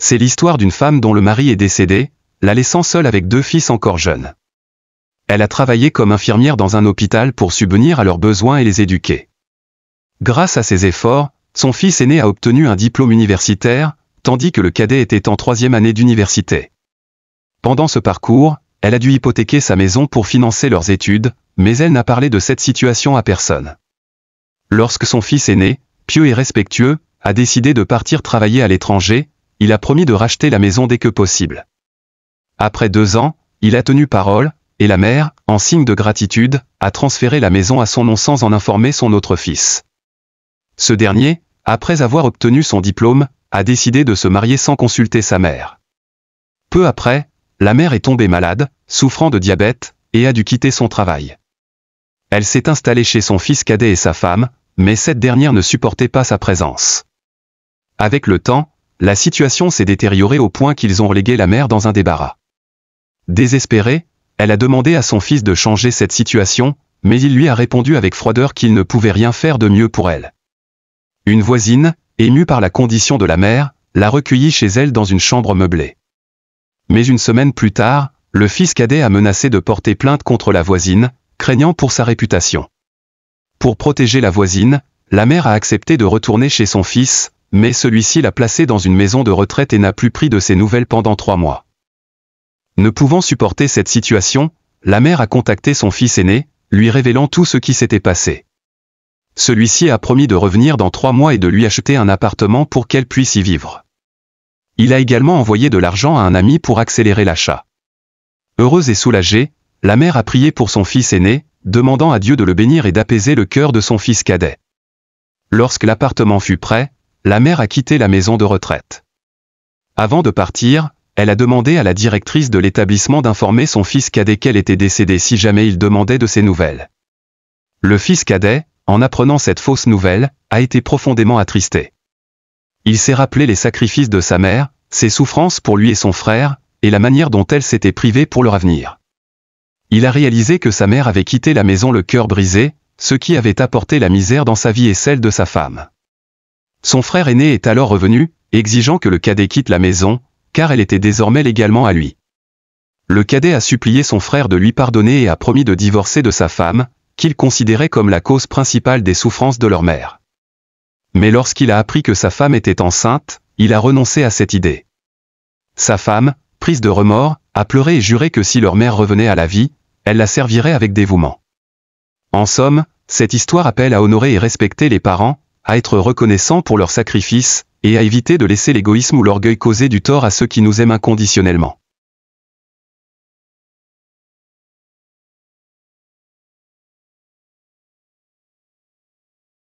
C'est l'histoire d'une femme dont le mari est décédé, la laissant seule avec 2 fils encore jeunes. Elle a travaillé comme infirmière dans un hôpital pour subvenir à leurs besoins et les éduquer. Grâce à ses efforts, son fils aîné a obtenu un diplôme universitaire, tandis que le cadet était en 3e année d'université. Pendant ce parcours, elle a dû hypothéquer sa maison pour financer leurs études, mais elle n'a parlé de cette situation à personne. Lorsque son fils aîné, pieux et respectueux, a décidé de partir travailler à l'étranger, il a promis de racheter la maison dès que possible. Après 2 ans, il a tenu parole, et la mère, en signe de gratitude, a transféré la maison à son nom sans en informer son autre fils. Ce dernier, après avoir obtenu son diplôme, a décidé de se marier sans consulter sa mère. Peu après, la mère est tombée malade, souffrant de diabète, et a dû quitter son travail. Elle s'est installée chez son fils cadet et sa femme, mais cette dernière ne supportait pas sa présence. Avec le temps, la situation s'est détériorée au point qu'ils ont relégué la mère dans un débarras. Désespérée, elle a demandé à son fils de changer cette situation, mais il lui a répondu avec froideur qu'il ne pouvait rien faire de mieux pour elle. Une voisine, émue par la condition de la mère, l'a recueillie chez elle dans une chambre meublée. Mais une semaine plus tard, le fils cadet a menacé de porter plainte contre la voisine, craignant pour sa réputation. Pour protéger la voisine, la mère a accepté de retourner chez son fils, mais celui-ci l'a placé dans une maison de retraite et n'a plus pris de ses nouvelles pendant 3 mois. Ne pouvant supporter cette situation, la mère a contacté son fils aîné, lui révélant tout ce qui s'était passé. Celui-ci a promis de revenir dans 3 mois et de lui acheter un appartement pour qu'elle puisse y vivre. Il a également envoyé de l'argent à un ami pour accélérer l'achat. Heureuse et soulagée, la mère a prié pour son fils aîné, demandant à Dieu de le bénir et d'apaiser le cœur de son fils cadet. Lorsque l'appartement fut prêt, la mère a quitté la maison de retraite. Avant de partir, elle a demandé à la directrice de l'établissement d'informer son fils cadet qu'elle était décédée si jamais il demandait de ses nouvelles. Le fils cadet, en apprenant cette fausse nouvelle, a été profondément attristé. Il s'est rappelé les sacrifices de sa mère, ses souffrances pour lui et son frère, et la manière dont elle s'était privée pour leur avenir. Il a réalisé que sa mère avait quitté la maison le cœur brisé, ce qui avait apporté la misère dans sa vie et celle de sa femme. Son frère aîné est alors revenu, exigeant que le cadet quitte la maison, car elle était désormais légalement à lui. Le cadet a supplié son frère de lui pardonner et a promis de divorcer de sa femme, qu'il considérait comme la cause principale des souffrances de leur mère. Mais lorsqu'il a appris que sa femme était enceinte, il a renoncé à cette idée. Sa femme, prise de remords, a pleuré et juré que si leur mère revenait à la vie, elle la servirait avec dévouement. En somme, cette histoire appelle à honorer et respecter les parents, à être reconnaissants pour leurs sacrifices, et à éviter de laisser l'égoïsme ou l'orgueil causer du tort à ceux qui nous aiment inconditionnellement.